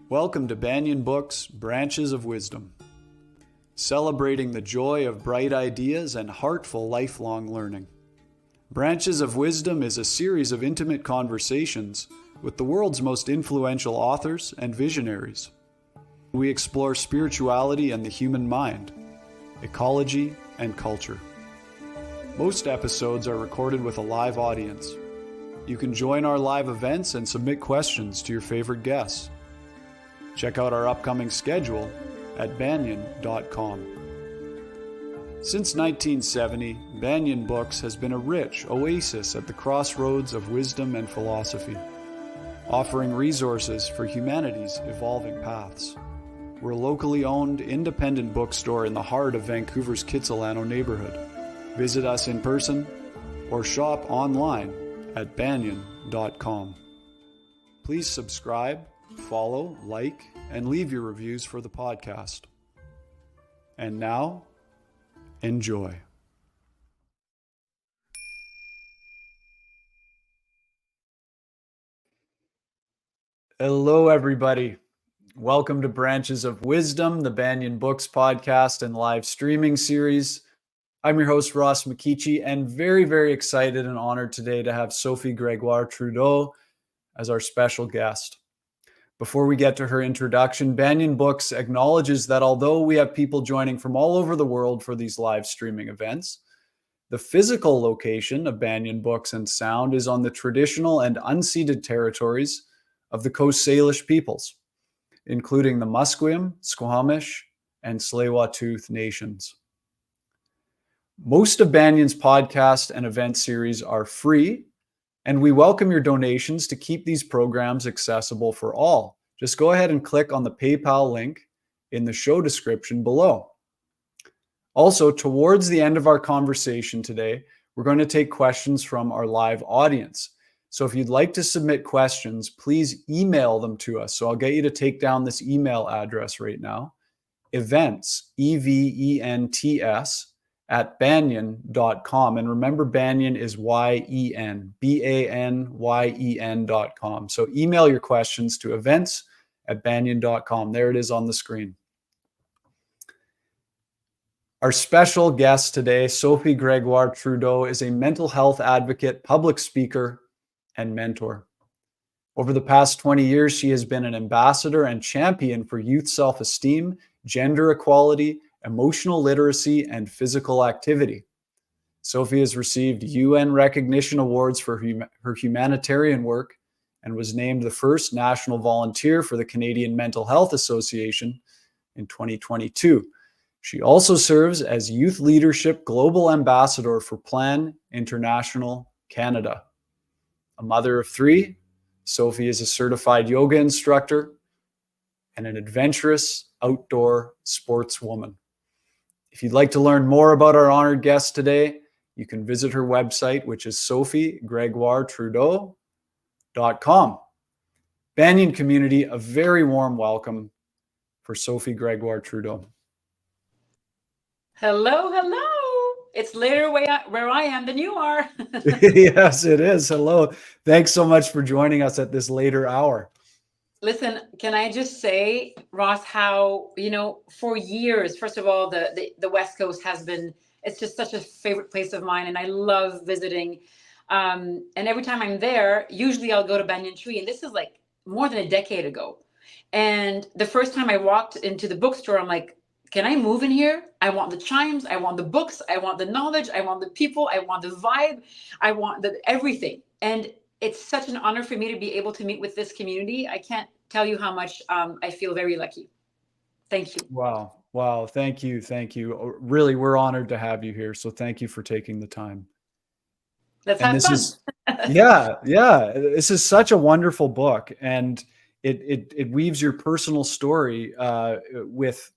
Welcome to Banyan Books, Branches of Wisdom, celebrating the joy of bright ideas and heartful lifelong learning. Branches of Wisdom is a series of intimate conversations with the world's most influential authors and visionaries. We explore spirituality and the human mind, ecology and culture. Most episodes are recorded with a live audience. You can join our live events and submit questions to your favorite guests. Check out our upcoming schedule at banyan.com. Since 1970, Banyan Books has been a rich oasis at the crossroads of wisdom and philosophy, offering resources for humanity's evolving paths. We're a locally owned, independent bookstore in the heart of Vancouver's Kitsilano neighborhood. Visit us in person or shop online at banyan.com. Please subscribe, follow, like, and leave your reviews for the podcast. And now, enjoy. Hello, everybody. Welcome to Branches of Wisdom, the Banyan Books podcast and live streaming series. I'm your host, Ross McKeechee, and very, very excited and honored today to have Sophie Grégoire Trudeau as our special guest. Before we get to her introduction, Banyan Books acknowledges that although we have people joining from all over the world for these live streaming events, the physical location of Banyan Books and Sound is on the traditional and unceded territories of the Coast Salish peoples, including the Musqueam, Squamish, and Tsleil-Waututh nations. Most of Banyan's podcast and event series are free, and we welcome your donations to keep these programs accessible for all. Just go ahead and click on the PayPal link in the show description below. Also, towards the end of our conversation today, we're going to take questions from our live audience. So if you'd like to submit questions, please email them to us. So I'll get you to take down this email address right now: events, events, at banyan.com. And remember, Banyan is Y-E-N, BANYEN.com. So email your questions to events@banyan.com. There it is on the screen. Our special guest today, Sophie Grégoire Trudeau, is a mental health advocate, public speaker, and mentor. Over the past 20 years, she has been an ambassador and champion for youth self-esteem, gender equality, emotional literacy, and physical activity. Sophie has received UN recognition awards for her humanitarian work and was named the first national volunteer for the Canadian Mental Health Association in 2022. She also serves as Youth Leadership Global Ambassador for Plan International Canada. A mother of three, Sophie is a certified yoga instructor and an adventurous outdoor sportswoman. If you'd like to learn more about our honored guest today, you can visit her website, which is sophiegregoiretrudeau.com. Banyan community, a very warm welcome for Sophie Grégoire Trudeau. Hello, hello. It's later where I am than you are. Yes, it is. Hello. Thanks so much for joining us at this later hour. Listen, can I just say, Ross, how, for years, first of all, the West Coast it's just such a favorite place of mine, and I love visiting. And every time I'm there, usually I'll go to Banyan Tree, and this is like more than a decade ago. And the first time I walked into the bookstore, I'm like, can I move in here? I want the chimes, I want the books, I want the knowledge, I want the people, I want the vibe, I want everything. And it's such an honor for me to be able to meet with this community. I can't tell you how much I feel very lucky. Thank you. Wow. Thank you. Really, we're honored to have you here. So thank you for taking the time. Let's have fun. Yeah. This is such a wonderful book, and it weaves your personal story with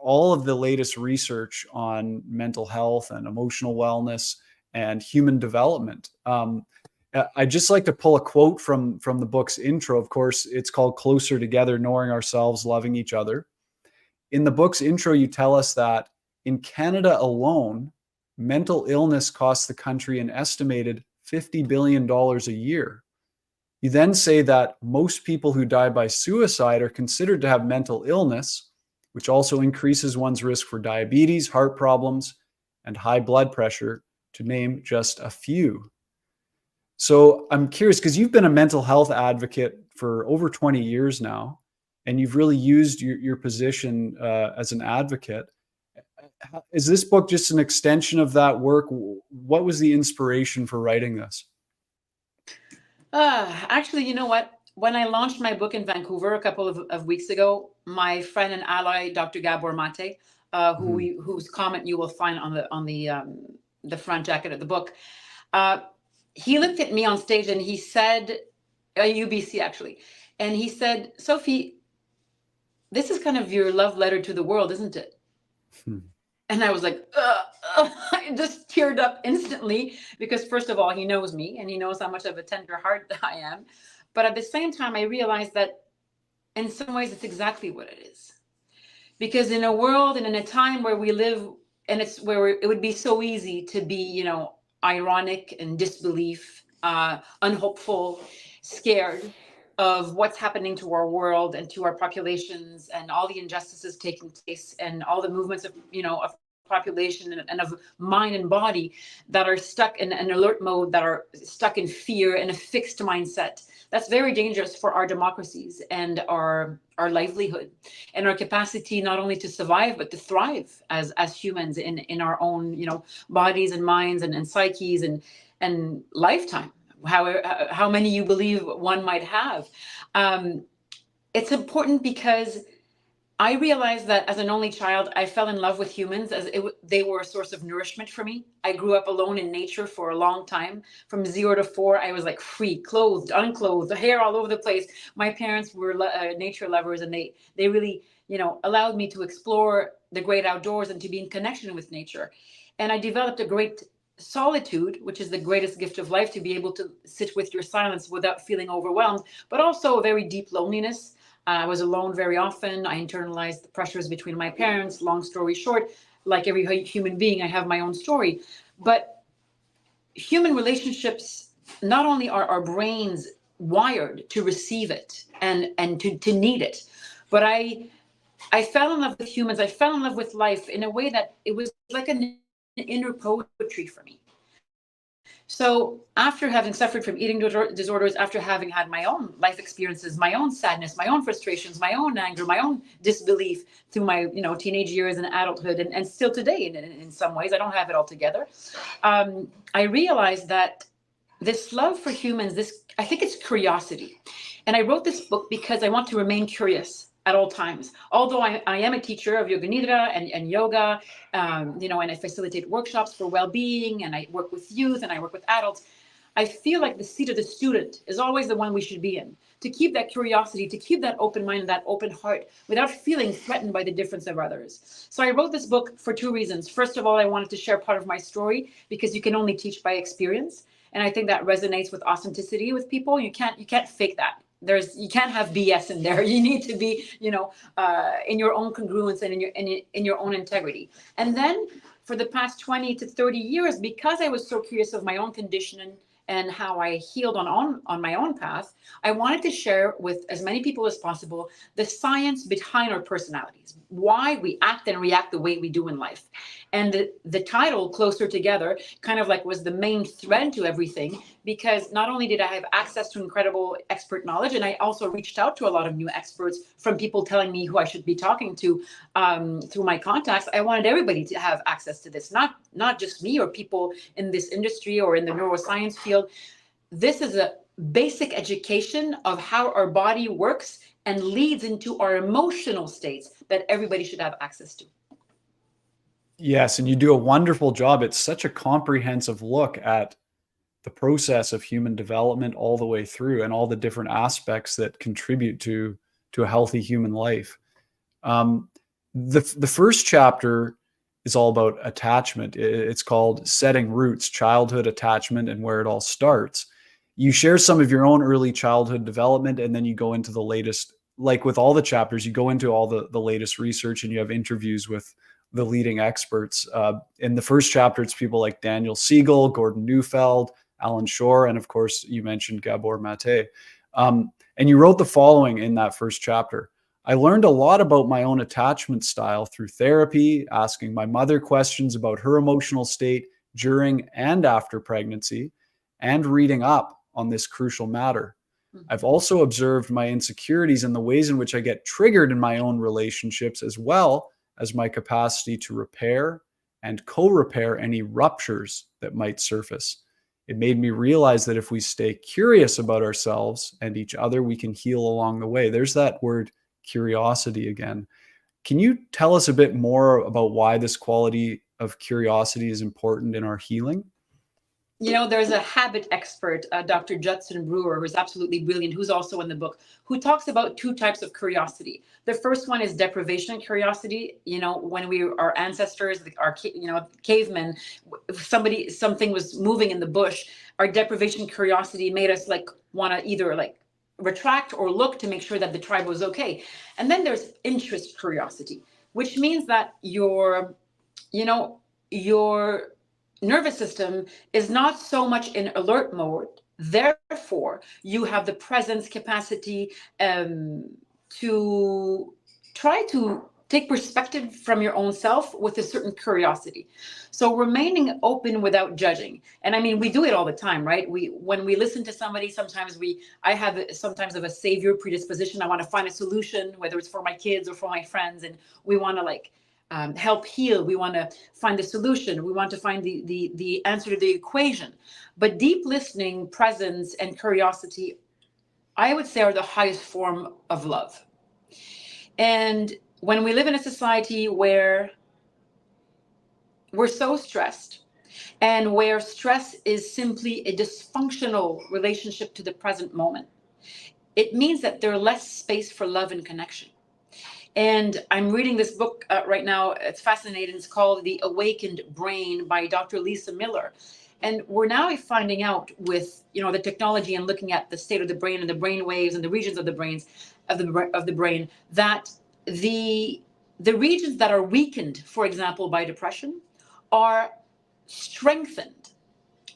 all of the latest research on mental health and emotional wellness and human development. I'd just like to pull a quote from the book's intro. Of course, it's called Closer Together, Knowing Ourselves, Loving Each Other. In the book's intro, you tell us that in Canada alone, mental illness costs the country an estimated $50 billion a year. You then say that most people who die by suicide are considered to have mental illness, which also increases one's risk for diabetes, heart problems, and high blood pressure, to name just a few. So I'm curious, because you've been a mental health advocate for over 20 years now, and you've really used your position as an advocate. Is this book just an extension of that work? What was the inspiration for writing this? Actually, you know what? When I launched my book in Vancouver a couple of weeks ago, my friend and ally, Dr. Gabor Maté, whose comment you will find on the front jacket of the book, he looked at me on stage and he said, UBC actually, and he said, Sophie, this is kind of your love letter to the world, isn't it? And I was like, I just teared up instantly, because first of all, he knows me and he knows how much of a tender heart I am. But at the same time, I realized that in some ways, it's exactly what it is. Because in a world and in a time where we live, and it's where it would be so easy to be, ironic and disbelief, unhopeful, scared of what's happening to our world and to our populations and all the injustices taking place and all the movements of population and of mind and body that are stuck in an alert mode, that are stuck in fear and a fixed mindset. That's very dangerous for our democracies and our livelihood and our capacity not only to survive but to thrive as humans in our own bodies and minds and psyches and lifetime, how many you believe one might have. It's important because I realized that as an only child, I fell in love with humans as they were a source of nourishment for me. I grew up alone in nature for a long time. From 0 to 4, I was like free, clothed, unclothed, hair all over the place. My parents were nature lovers, and they really, allowed me to explore the great outdoors and to be in connection with nature. And I developed a great solitude, which is the greatest gift of life, to be able to sit with your silence without feeling overwhelmed, but also a very deep loneliness. I was alone very often. I internalized the pressures between my parents. Long story short, like every human being, I have my own story. But human relationships, not only are our brains wired to receive it and to need it, but I fell in love with humans. I fell in love with life in a way that it was like an inner poetry for me. So after having suffered from eating disorders, after having had my own life experiences, my own sadness, my own frustrations, my own anger, my own disbelief through my teenage years and adulthood, and still today in some ways, I don't have it all together. I realized that this love for humans, I think it's curiosity. And I wrote this book because I want to remain curious at all times. Although I am a teacher of yoga nidra and yoga, and I facilitate workshops for well-being, and I work with youth and I work with adults, I feel like the seat of the student is always the one we should be in, to keep that curiosity, to keep that open mind, that open heart, without feeling threatened by the difference of others. So I wrote this book for 2 reasons. First of all, I wanted to share part of my story, because you can only teach by experience. And I think that resonates with authenticity with people. You can't fake that. You can't have BS in there. You need to be, in your own congruence and in your own integrity. And then for the past 20 to 30 years, because I was so curious of my own condition and how I healed on my own path, I wanted to share with as many people as possible the science behind our personalities, why we act and react the way we do in life. And the title, Closer Together, kind of like was the main thread to everything, because not only did I have access to incredible expert knowledge, and I also reached out to a lot of new experts from people telling me who I should be talking to through my contacts. I wanted everybody to have access to this, not just me or people in this industry or in the neuroscience field. This is a basic education of how our body works and leads into our emotional states that everybody should have access to. Yes, and you do a wonderful job. It's such a comprehensive look at the process of human development all the way through, and all the different aspects that contribute to a healthy human life. The first chapter is all about attachment. It's called Setting Roots, Childhood Attachment, and Where It All Starts. You share some of your own early childhood development, and then you go into the latest, like with all the chapters, you go into all the latest research, and you have interviews with the leading experts. In the first chapter, it's people like Daniel Siegel, Gordon Neufeld, Alan Shore, and of course, you mentioned Gabor Maté. And you wrote the following in that first chapter. I learned a lot about my own attachment style through therapy, asking my mother questions about her emotional state during and after pregnancy, and reading up on this crucial matter. I've also observed my insecurities and the ways in which I get triggered in my own relationships, as well as my capacity to repair and co-repair any ruptures that might surface. It made me realize that if we stay curious about ourselves and each other, we can heal along the way. There's that word curiosity again. Can you tell us a bit more about why this quality of curiosity is important in our healing? You know, there's a habit expert, Dr. Judson Brewer, who's absolutely brilliant, who's also in the book, who talks about two types of curiosity. The first one is deprivation curiosity. You know, when our ancestors, our cavemen, something was moving in the bush, our deprivation curiosity made us like want to either like retract or look to make sure that the tribe was okay. And then there's interest curiosity, which means that your nervous system is not so much in alert mode. Therefore, you have the presence capacity to try to take perspective from your own self with a certain curiosity. So remaining open without judging. And I mean, we do it all the time, right? When we listen to somebody, sometimes I have sometimes of a savior predisposition. I want to find a solution, whether it's for my kids or for my friends. And we want to help heal. We want to find the solution. We want to find the answer to the equation. But deep listening, presence, and curiosity, I would say, are the highest form of love. And when we live in a society where we're so stressed, and where stress is simply a dysfunctional relationship to the present moment, it means that there's less space for love and connection. And I'm reading this book right now. It's fascinating. It's called The Awakened Brain by Dr. Lisa Miller. And we're now finding out with, the technology and looking at the state of the brain and the brain waves and the regions of the brains of the brain, that the regions that are weakened, for example, by depression, are strengthened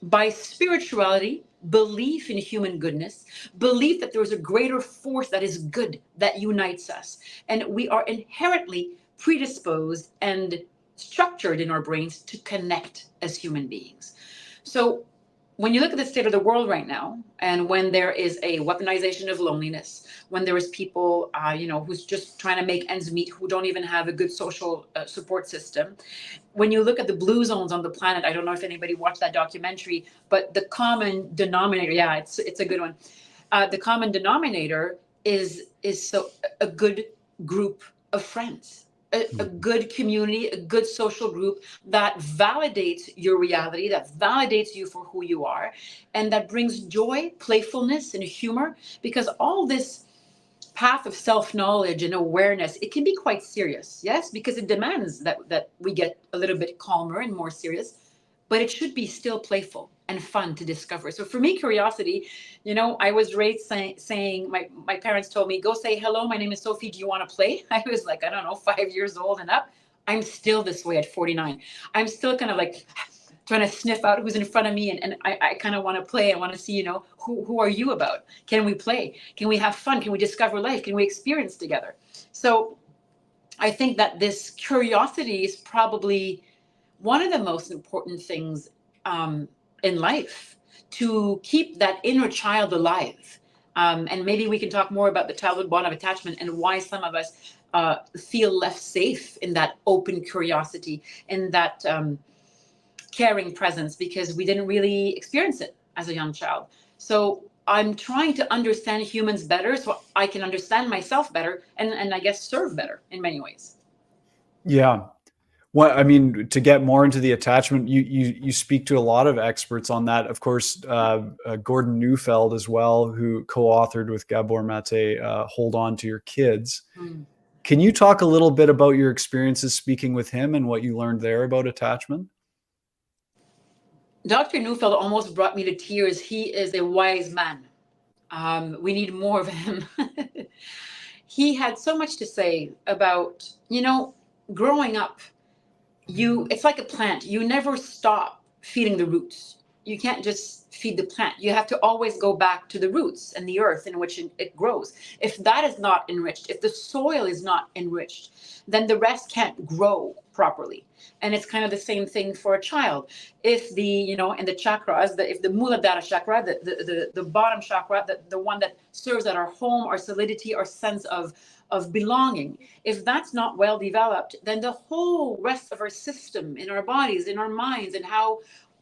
by spirituality, belief in human goodness, belief that there is a greater force that is good, that unites us. And we are inherently predisposed and structured in our brains to connect as human beings. So when you look at the state of the world right now, and when there is a weaponization of loneliness, when there is people, who's just trying to make ends meet, who don't even have a good social support system. When you look at the blue zones on the planet, I don't know if anybody watched that documentary, but the common denominator, yeah, it's a good one. The common denominator is so a good group of friends. A good community, a good social group that validates your reality, that validates you for who you are, and that brings joy, playfulness, and humor. Because all this path of self-knowledge and awareness, it can be quite serious, yes, because it demands that we get a little bit calmer and more serious, but it should be still playful and fun to discover. So for me, curiosity, I was raised saying, my parents told me, go say, hello, my name is Sophie, do you want to play? I was like, I don't know, 5 years old and up. I'm still this way at 49. I'm still kind of like trying to sniff out who's in front of me. And I kind of want to play. I want to see, who are you about? Can we play? Can we have fun? Can we discover life? Can we experience together? So I think that this curiosity is probably one of the most important things in life, to keep that inner child alive. And maybe we can talk more about the childhood bond of attachment and why some of us feel less safe in that open curiosity, in that caring presence, because we didn't really experience it as a young child. So I'm trying to understand humans better so I can understand myself better and I guess serve better in many ways. Yeah. Well, I mean, to get more into the attachment, you speak to a lot of experts on that. Of course, Gordon Neufeld as well, who co-authored with Gabor Maté, Hold On to Your Kids. Can you talk a little bit about your experiences speaking with him and what you learned there about attachment? Dr. Neufeld almost brought me to tears. He is a wise man. We need more of him. He had so much to say about, growing up. It's like a plant. You never stop feeding the roots. just feed the plant. You have to always go back to the roots and the earth in which it grows. If that is not enriched, if the soil is not enriched, then the rest can't grow properly. And it's kind of the same thing for a child. If in the chakras, if the Muladhara chakra, the bottom chakra, the one that serves at our home, our solidity, our sense of belonging, if that's not well developed, then the whole rest of our system, in our bodies, in our minds, and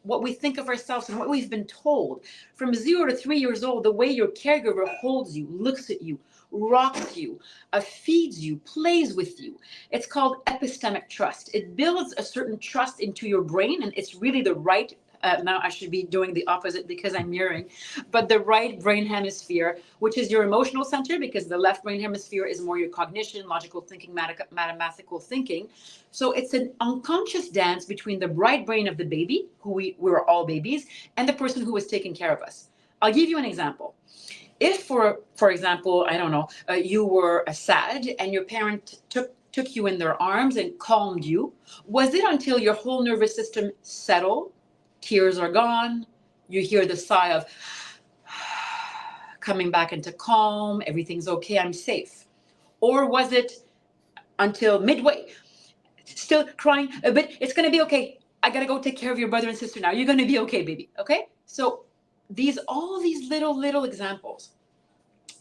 what we think of ourselves and what we've been told from 0 to 3 years old, the way your caregiver holds you, looks at you, rocks you, feeds you, plays with you. It's called epistemic trust. It builds a certain trust into your brain, and it's really the right, now I should be doing the opposite because I'm mirroring, but the right brain hemisphere, which is your emotional center, because the left brain hemisphere is more your cognition, logical thinking, mathematical thinking. So it's an unconscious dance between the right brain of the baby, we're all babies, and the person who was taking care of us. I'll give you an example. If, for example, I don't know, you were sad and your parent took you in their arms and calmed you, was it until your whole nervous system settled, tears are gone, you hear the sigh of coming back into calm, everything's okay, I'm safe? Or was it until midway, still crying a bit, it's going to be okay, I got to go take care of your brother and sister now, you're going to be okay, baby, okay? So all these little examples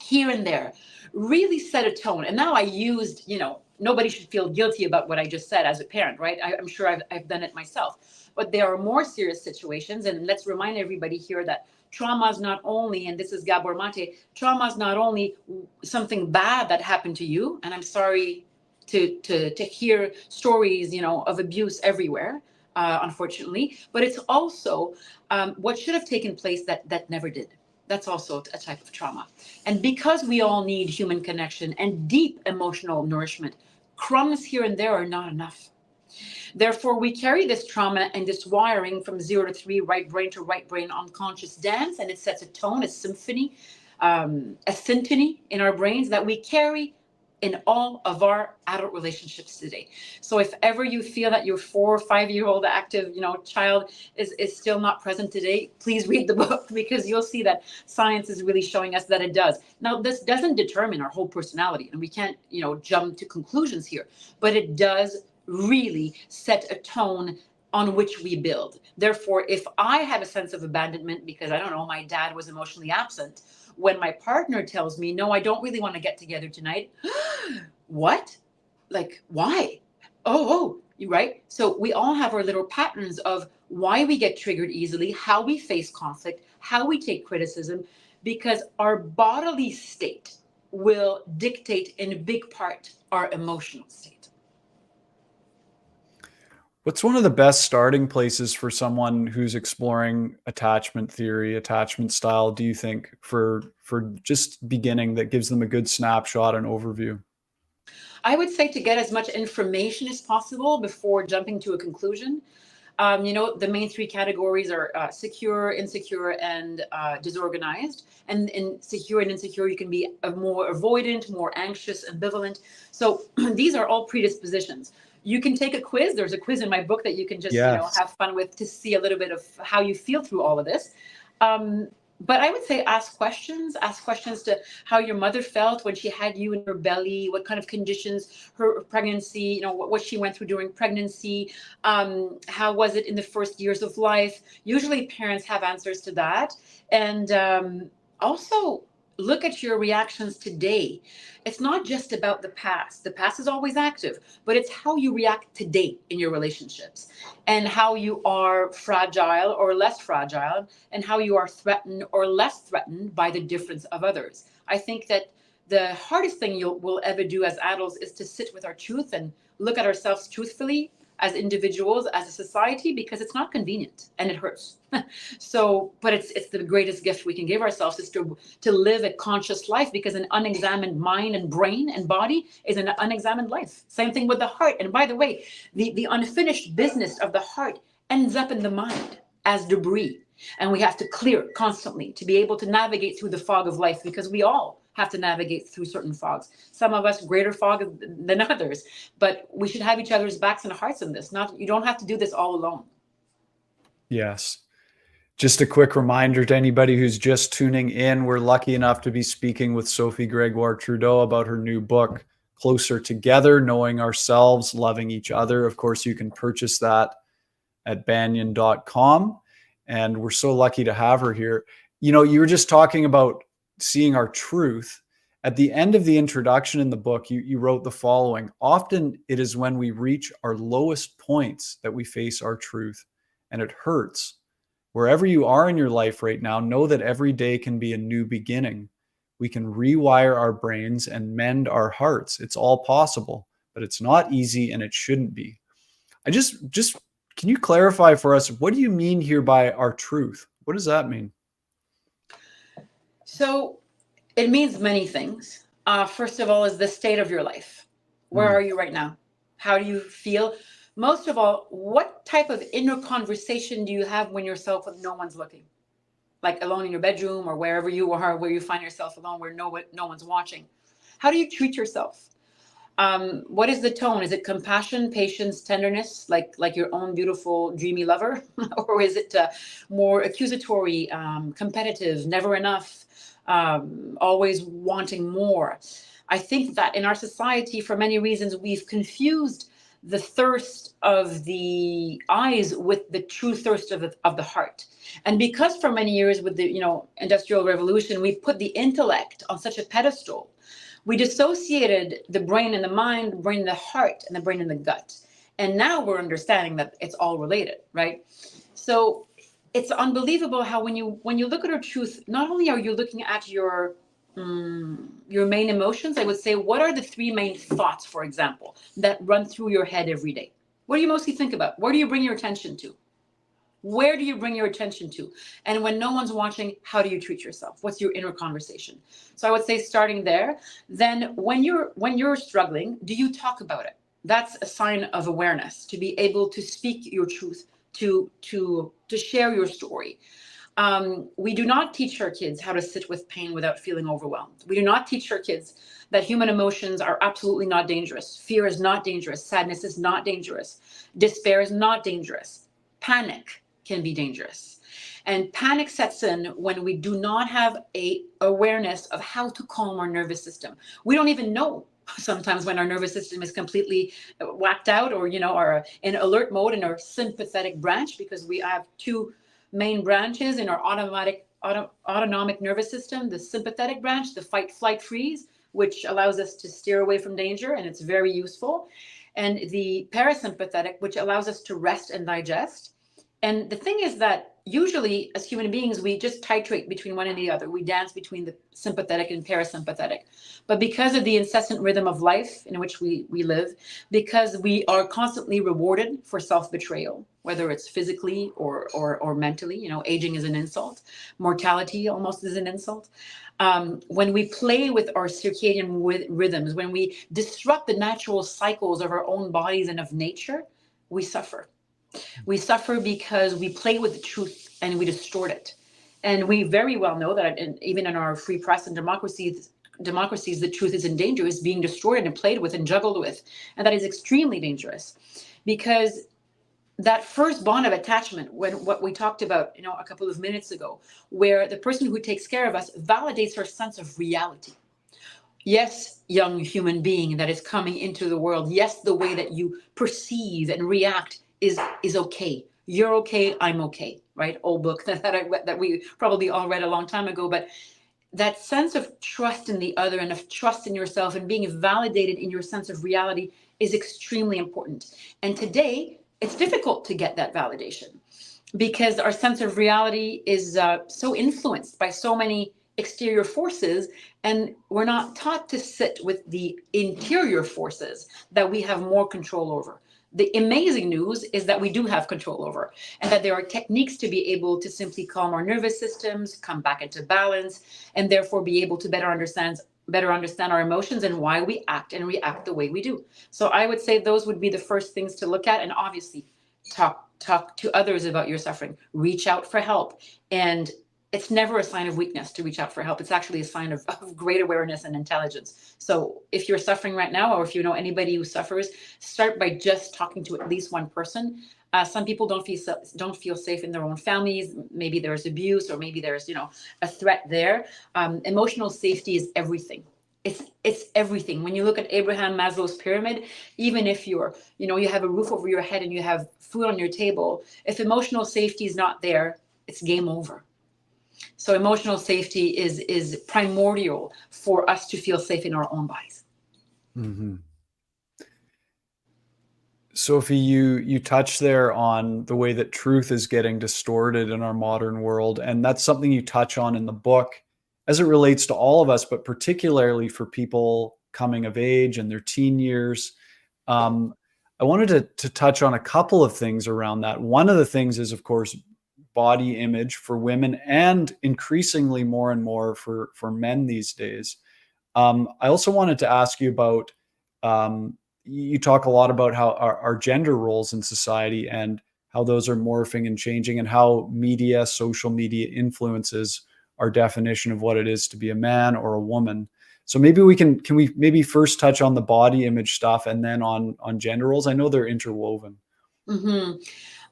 here and there really set a tone. And now I used, nobody should feel guilty about what I just said as a parent, right? I'm sure I've done it myself, but there are more serious situations. And let's remind everybody here that trauma is not only, and this is Gabor Maté, trauma is not only something bad that happened to you. And I'm sorry to hear stories, of abuse everywhere, unfortunately, but it's also what should have taken place that never did. That's also a type of trauma. And because we all need human connection and deep emotional nourishment, crumbs here and there are not enough. Therefore, we carry this trauma and this wiring from 0 to 3, right brain to right brain unconscious dance, and it sets a tone, a symphony, a symphony in our brains that we carry in all of our adult relationships today. So if ever you feel that your 4 or 5-year-old active, child is still not present today, please read the book, because you'll see that science is really showing us that it does. Now, this doesn't determine our whole personality, and we can't, jump to conclusions here, but it does really set a tone on which we build. Therefore, if I have a sense of abandonment because, I don't know, my dad was emotionally absent, when my partner tells me, no, I don't really want to get together tonight. What? Like, why? Oh, right? So we all have our little patterns of why we get triggered easily, how we face conflict, how we take criticism, because our bodily state will dictate in a big part our emotional state. What's one of the best starting places for someone who's exploring attachment theory, attachment style, do you think, for just beginning, that gives them a good snapshot and overview? I would say to get as much information as possible before jumping to a conclusion. The main 3 categories are secure, insecure, and disorganized. And in secure and insecure, you can be more avoidant, more anxious, ambivalent. So these are all predispositions. You can take a quiz. There's a quiz in my book that you can just, have fun with to see a little bit of how you feel through all of this. But I would say ask questions to how your mother felt when she had you in her belly, what kind of conditions, her pregnancy, what she went through during pregnancy, how was it in the first years of life. Usually parents have answers to that. And also look at your reactions today. It's not just about the past. The past is always active, but it's how you react today in your relationships, and how you are fragile or less fragile, and how you are threatened or less threatened by the difference of others. I think that the hardest thing we'll ever do as adults is to sit with our truth and look at ourselves truthfully as individuals, as a society, because it's not convenient and it hurts. But it's the greatest gift we can give ourselves, is to live a conscious life, because an unexamined mind and brain and body is an unexamined life. Same thing with the heart. And by the way, the unfinished business of the heart ends up in the mind as debris. And we have to clear it constantly to be able to navigate through the fog of life, because we all have to navigate through certain fogs. Some of us greater fog than others, but we should have each other's backs and hearts in this. You don't have to do this all alone. Yes. Just a quick reminder to anybody who's just tuning in, we're lucky enough to be speaking with Sophie Grégoire Trudeau about her new book, Closer Together, Knowing Ourselves, Loving Each Other. Of course, you can purchase that at banyan.com. And we're so lucky to have her here. You know, you were just talking about seeing our truth. At the end of the introduction in the book, you wrote the following: often it is when we reach our lowest points that we face our truth, and it hurts. Wherever you are in your life right now, know that every day can be a new beginning. We can rewire our brains and mend our hearts. It's all possible, but it's not easy and it shouldn't be. I just can you clarify for us, what do you mean here by our truth? What does that mean? So it means many things. First of all, is the state of your life. Where are you right now? How do you feel? Most of all, what type of inner conversation do you have when you're yourself when no one's looking? Like alone in your bedroom or wherever you are, where you find yourself alone, where no one's watching. How do you treat yourself? What is the tone? Is it compassion, patience, tenderness, like your own beautiful, dreamy lover? Or is it more accusatory, competitive, never enough, always wanting more? I think that in our society, for many reasons, we've confused the thirst of the eyes with the true thirst of the heart. And because for many years with the Industrial Revolution, we put the intellect on such a pedestal, we dissociated the brain and the mind, the brain and the heart, and the brain and the gut. And now we're understanding that it's all related, right? So it's unbelievable how when you look at our truth, not only are you looking at your main emotions, I would say, what are the three main thoughts, for example, that run through your head every day? What do you mostly think about? Where do you bring your attention to? Where do you bring your attention to? And when no one's watching, how do you treat yourself? What's your inner conversation? So I would say starting there. Then when you're struggling, do you talk about it? That's a sign of awareness, to be able to speak your truth, to share your story. We do not teach our kids how to sit with pain without feeling overwhelmed. We do not teach our kids that human emotions are absolutely not dangerous. Fear is not dangerous. Sadness is not dangerous. Despair is not dangerous. Panic can be dangerous. And panic sets in when we do not have a awareness of how to calm our nervous system. We don't even know sometimes when our nervous system is completely whacked out or are in alert mode in our sympathetic branch, because we have two main branches in our autonomic nervous system: the sympathetic branch, the fight, flight, freeze, which allows us to steer away from danger, and it's very useful, and the parasympathetic, which allows us to rest and digest. And the thing is that usually as human beings, we just titrate between one and the other. We dance between the sympathetic and parasympathetic. But because of the incessant rhythm of life in which we live, because we are constantly rewarded for self-betrayal, whether it's physically or mentally, aging is an insult. Mortality almost is an insult. When we play with our circadian rhythms, when we disrupt the natural cycles of our own bodies and of nature, we suffer. We suffer because we play with the truth and we distort it. And we very well know that even in our free press and democracies, the truth is in danger, is being distorted and played with and juggled with. And that is extremely dangerous, because that first bond of attachment, when what we talked about, a couple of minutes ago, where the person who takes care of us validates our sense of reality. Yes, young human being that is coming into the world. Yes, the way that you perceive and react is okay. You're okay. I'm okay. Right? Old book that we probably all read a long time ago. But that sense of trust in the other and of trust in yourself and being validated in your sense of reality is extremely important. And today, it's difficult to get that validation because our sense of reality is so influenced by so many exterior forces, and we're not taught to sit with the interior forces that we have more control over. The amazing news is that we do have control over, and that there are techniques to be able to simply calm our nervous systems, come back into balance, and therefore be able to better understand our emotions and why we act and react the way we do. So I would say those would be the first things to look at, and obviously talk to others about your suffering, reach out for help. And it's never a sign of weakness to reach out for help. It's actually a sign of great awareness and intelligence. So if you're suffering right now, or if you know anybody who suffers, start by just talking to at least one person. Some people don't feel safe in their own families. Maybe there's abuse, or maybe there's, a threat there. Emotional safety is everything. It's everything. When you look at Abraham Maslow's pyramid, even if you have a roof over your head and you have food on your table, if emotional safety is not there, it's game over. So emotional safety is primordial for us to feel safe in our own bodies. Mm-hmm. Sophie, you touched there on the way that truth is getting distorted in our modern world, and that's something you touch on in the book as it relates to all of us, but particularly for people coming of age and their teen years. I wanted to touch on a couple of things around that. One of the things is, of course, body image for women, and increasingly more and more for men these days. I also wanted to ask you about, you talk a lot about how our gender roles in society and how those are morphing and changing, and how social media influences our definition of what it is to be a man or a woman. So maybe can we maybe first touch on the body image stuff and then on gender roles? I know they're interwoven. Mm-hmm.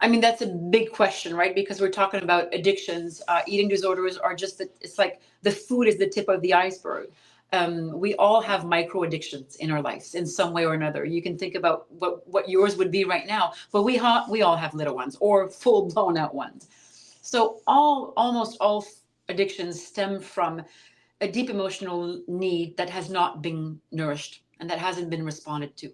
I mean, that's a big question, right? Because we're talking about addictions. Eating disorders are it's like the food is the tip of the iceberg. We all have micro addictions in our lives in some way or another. You can think about what yours would be right now, but we all have little ones or full blown out ones. So almost all addictions stem from a deep emotional need that has not been nourished and that hasn't been responded to.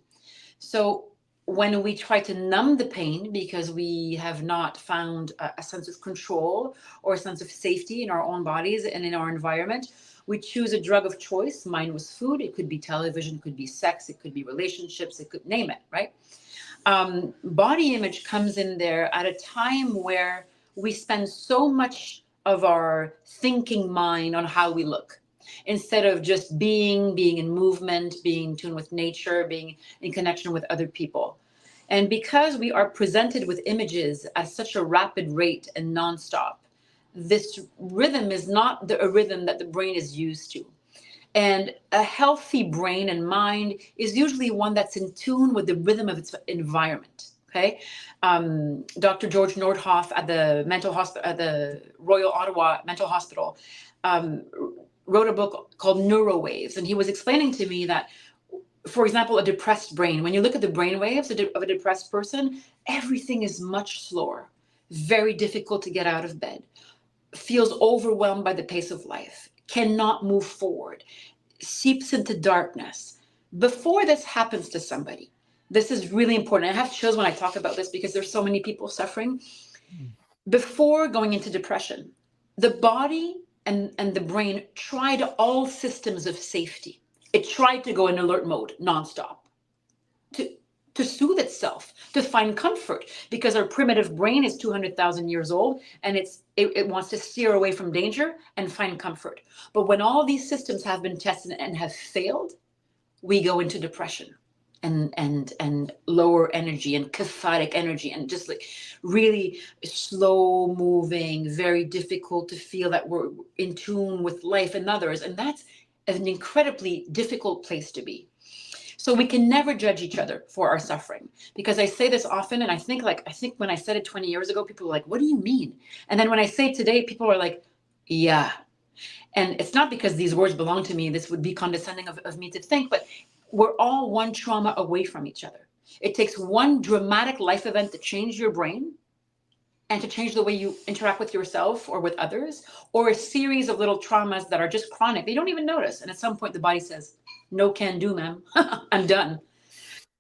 So when we try to numb the pain because we have not found a sense of control or a sense of safety in our own bodies and in our environment, we choose a drug of choice. Mine was food. It could be television, it could be sex, it could be relationships, it could name it, right? Body image comes in there at a time where we spend so much of our thinking mind on how we look, instead of just being in movement, being in tune with nature, being in connection with other people. And because we are presented with images at such a rapid rate and nonstop, this rhythm is not a rhythm that the brain is used to. And a healthy brain and mind is usually one that's in tune with the rhythm of its environment. Okay, Dr. George Nordhoff at the Royal Ottawa Mental Hospital wrote a book called Neurowaves, and he was explaining to me that, for example, a depressed brain, when you look at the brain waves of a depressed person, everything is much slower, very difficult to get out of bed, feels overwhelmed by the pace of life, cannot move forward, seeps into darkness. Before this happens to somebody, this is really important. I have chills when I talk about this because there's so many people suffering. Before going into depression, the body and the brain tried all systems of safety. It tried to go in alert mode nonstop to soothe itself, to find comfort, because our primitive brain is 200,000 years old, and it wants to steer away from danger and find comfort. But when all these systems have been tested and have failed, we go into depression and lower energy and cathartic energy, and just like really slow moving, very difficult to feel that we're in tune with life and others. And that's an incredibly difficult place to be. So we can never judge each other for our suffering, because I say this often, and I think when I said it 20 years ago, people were like, what do you mean? And then when I say it today, people are like, yeah. And it's not because these words belong to me. This would be condescending of me to think, but we're all one trauma away from each other. It takes one dramatic life event to change your brain and to change the way you interact with yourself or with others, or a series of little traumas that are just chronic. They don't even notice. And at some point the body says, no can do, ma'am. I'm done.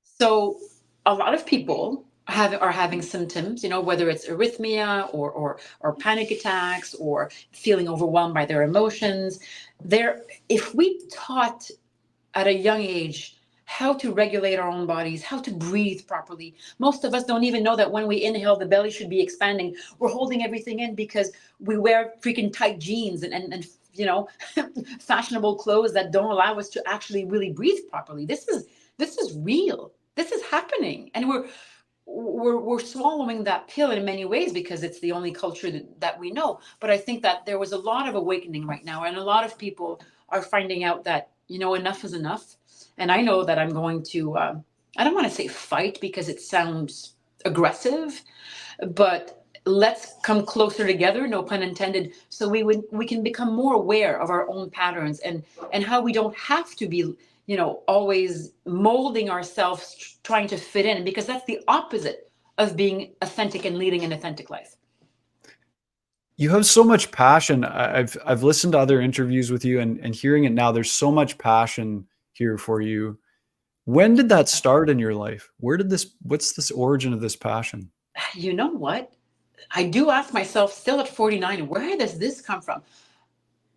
So a lot of people are having symptoms, whether it's arrhythmia or panic attacks or feeling overwhelmed by their emotions. If we taught at a young age how to regulate our own bodies, how to breathe properly. Most of us don't even know that when we inhale, the belly should be expanding. We're holding everything in because we wear freaking tight jeans and fashionable clothes that don't allow us to actually really breathe properly. This is real. This is happening, and we're swallowing that pill in many ways because it's the only culture that we know. But I think that there was a lot of awakening right now, and a lot of people are finding out that enough is enough. And I know that I'm going to I don't want to say fight because it sounds aggressive, but let's come closer together, no pun intended, so we can become more aware of our own patterns, and how we don't have to be, always molding ourselves trying to fit in, because that's the opposite of being authentic and leading an authentic life. You have so much passion. I've listened to other interviews with you, and hearing it now, there's so much passion here for you. When did that start in your life? What's this origin of this passion? You know what? I do ask myself still at 49, where does this come from?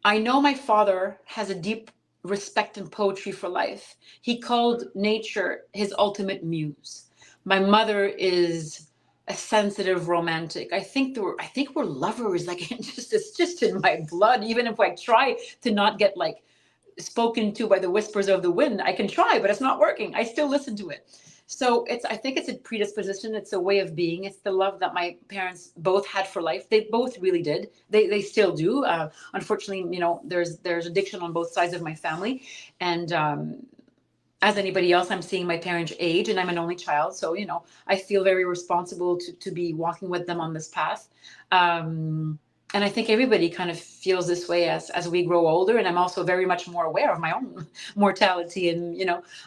I know my father has a deep respect and poetry for life. He called nature his ultimate muse. My mother is a sensitive romantic. I think we're lovers. Like it's just in my blood. Even if I try to not get like spoken to by the whispers of the wind, I can try, but it's not working. I still listen to it. So I think it's a predisposition. It's a way of being. It's the love that my parents both had for life. They both really did. They still do. Unfortunately, there's addiction on both sides of my family. And as anybody else, I'm seeing my parents age, and I'm an only child. So, I feel very responsible to be walking with them on this path. And I think everybody kind of feels this way as we grow older. And I'm also very much more aware of my own mortality and,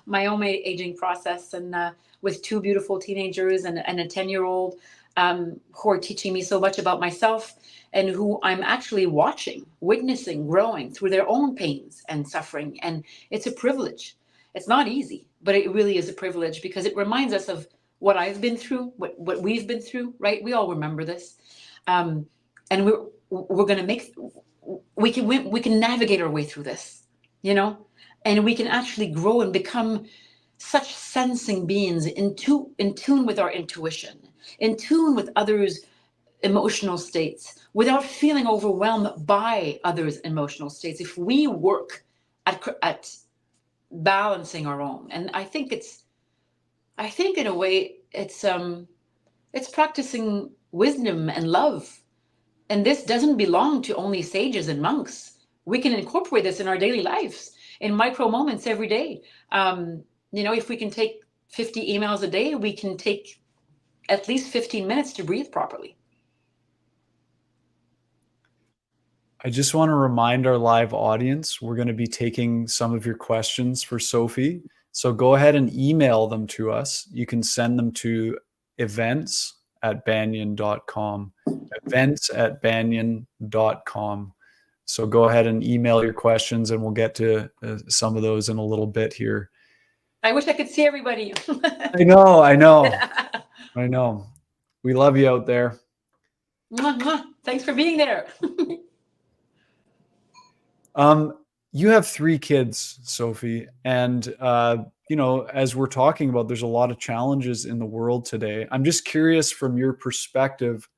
my own aging process. And with two beautiful teenagers and a 10-year-old who are teaching me so much about myself, and who I'm actually watching, witnessing, growing through their own pains and suffering. And it's a privilege. It's not easy, but it really is a privilege, because it reminds us of what I've been through, what we've been through, right? We all remember this. And we're going to we can navigate our way through this, and we can actually grow and become such sensing beings in tune with our intuition, in tune with others' emotional states, without feeling overwhelmed by others' emotional states, if we work at balancing our own. And I think in a way it's practicing wisdom and love. And this doesn't belong to only sages and monks. We can incorporate this in our daily lives, in micro moments every day. If we can take 50 emails a day, we can take at least 15 minutes to breathe properly. I just want to remind our live audience, we're going to be taking some of your questions for Sophie. So go ahead and email them to us. You can send them to events@banyan.com. events@banyan.com. So go ahead and email your questions, and we'll get to some of those in a little bit here. I wish I could see everybody. I know. I know. We love you out there. Thanks for being there. You have 3 kids, Sophie, and as we're talking about, there's a lot of challenges in the world today. I'm just curious, from your perspective,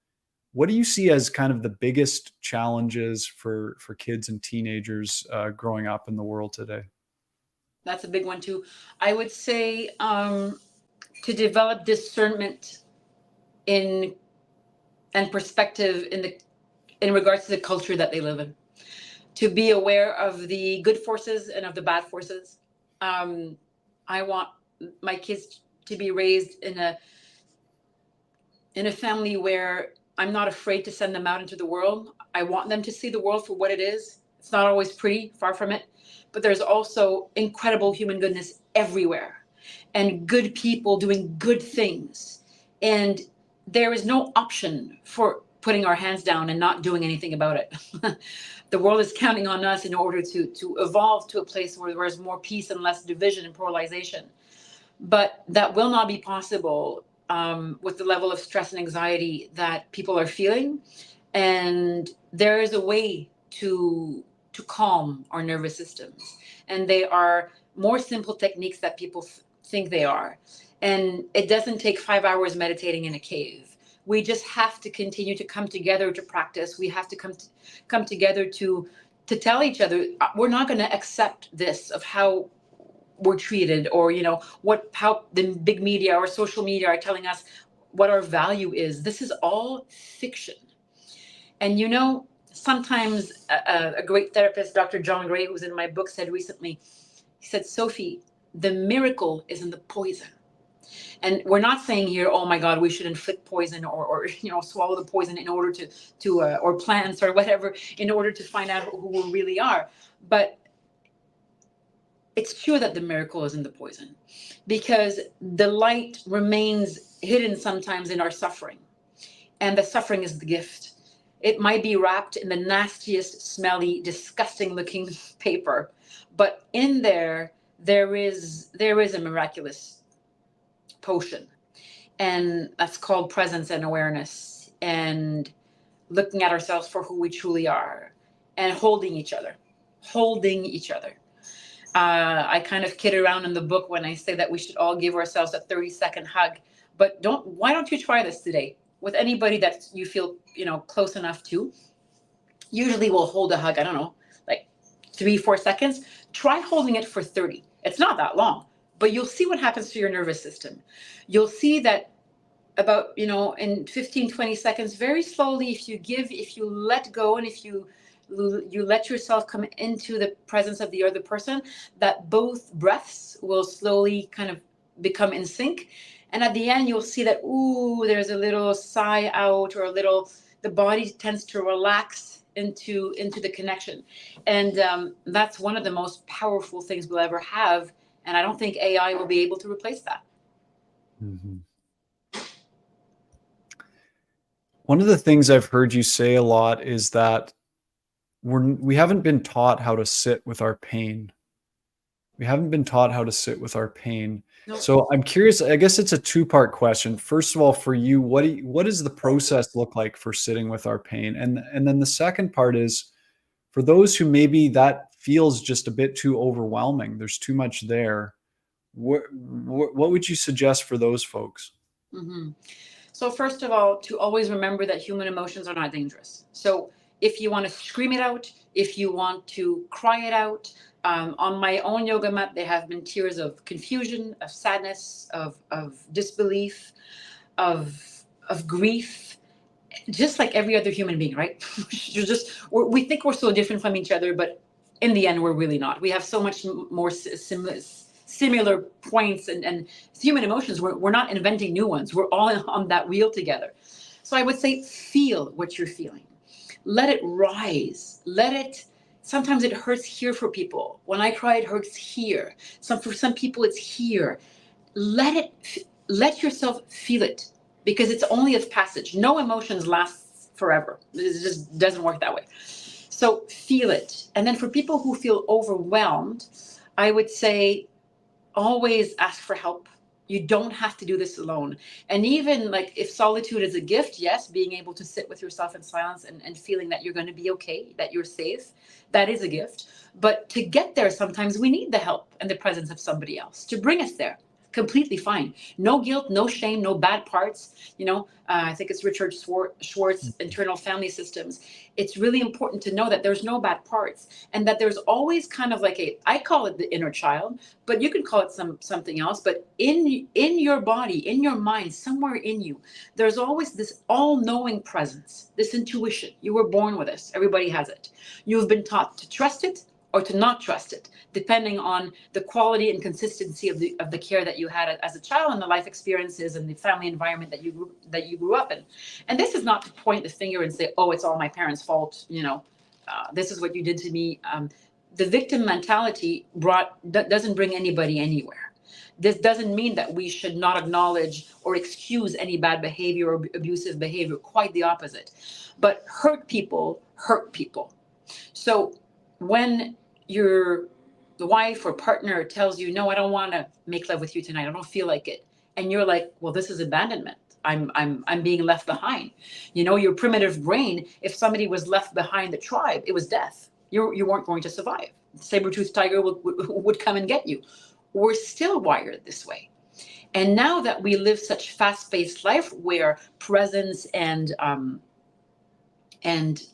what do you see as kind of the biggest challenges for kids and teenagers growing up in the world today? That's a big one too. I would say to develop discernment and perspective in regards to the culture that they live in. To be aware of the good forces and of the bad forces. I want my kids to be raised in a family where I'm not afraid to send them out into the world. I want them to see the world for what it is. It's not always pretty, far from it, but there's also incredible human goodness everywhere, and good people doing good things. And there is no option for putting our hands down and not doing anything about it. The world is counting on us in order to evolve to a place where there's more peace and less division and polarization. But that will not be possible with the level of stress and anxiety that people are feeling. And there is a way to calm our nervous systems. And they are more simple techniques that people think they are. And it doesn't take 5 hours meditating in a cave. We just have to continue to come together to practice. We have to come together to tell each other, we're not going to accept this of how we're treated, or how the big media or social media are telling us what our value is. This is all fiction. And sometimes a great therapist, Dr. John Gray, who's in my book, said recently, he said, Sophie, the miracle is in the poison. And we're not saying here, oh my God, we should inflict poison or swallow the poison in order to or plants or whatever, in order to find out who we really are. But it's true that the miracle is in the poison, because the light remains hidden sometimes in our suffering. And the suffering is the gift. It might be wrapped in the nastiest, smelly, disgusting looking paper, but in there is a miraculous potion. And that's called presence and awareness, and looking at ourselves for who we truly are, and holding each other. I kind of kid around in the book when I say that we should all give ourselves a 30-second hug. But why don't you try this today with anybody that you feel, close enough to? Usually we'll hold a hug, I don't know, like 3-4 seconds. Try holding it for 30. It's not that long, but you'll see what happens to your nervous system. You'll see that about, in 15-20 seconds, very slowly, if you let go, and if you let yourself come into the presence of the other person, that both breaths will slowly kind of become in sync. And at the end, you'll see that, there's a little sigh out, or the body tends to relax into the connection. And that's one of the most powerful things we'll ever have. And I don't think AI will be able to replace that. Mm-hmm. One of the things I've heard you say a lot is that we haven't been taught how to sit with our pain. Nope. So I'm curious, I guess it's a two-part question. First of all, for you, what does the process look like for sitting with our pain? And then the second part is, for those who maybe that feels just a bit too overwhelming, there's too much there, what would you suggest for those folks? Mm-hmm. So first of all, to always remember that human emotions are not dangerous. So if you want to scream it out, if you want to cry it out, on my own yoga mat, there have been tears of confusion, of sadness, of disbelief, of grief, just like every other human being, right? We think we're so different from each other, but in the end, we're really not. We have so much more similar points and human emotions. We're not inventing new ones. We're all on that wheel together. So I would say, feel what you're feeling. Let it rise. Sometimes it hurts here for people. When I cry, it hurts here. For some people, it's here. Let yourself feel it, because it's only a passage. No emotions last forever. It just doesn't work that way. So feel it. And then for people who feel overwhelmed, I would say, always ask for help. You don't have to do this alone. And even like if solitude is a gift, yes, being able to sit with yourself in silence and feeling that you're going to be okay, that you're safe, that is a gift. But to get there, sometimes we need the help and the presence of somebody else to bring us there. Completely fine. No guilt, no shame, no bad parts. I think it's Richard Schwartz, Internal Family Systems. It's really important to know that there's no bad parts, and that there's always kind of like I call it the inner child, but you can call it something else. But in your body, in your mind, somewhere in you, there's always this all-knowing presence, this intuition. You were born with this. Everybody has it. You've been taught to trust it or to not trust it, depending on the quality and consistency of the care that you had as a child, and the life experiences and the family environment that you grew up in. And this is not to point the finger and say, oh, it's all my parents' fault. This is what you did to me. The victim mentality doesn't bring anybody anywhere. This doesn't mean that we should not acknowledge or excuse any bad behavior or abusive behavior. Quite the opposite. But hurt people hurt people. So when the wife or partner tells you, no, I don't want to make love with you tonight, I don't feel like it, and you're like, well, this is abandonment. I'm being left behind. Your primitive brain, if somebody was left behind the tribe, it was death. You weren't going to survive. Saber-toothed tiger would come and get you. We're still wired this way. And now that we live such fast-paced life where presence and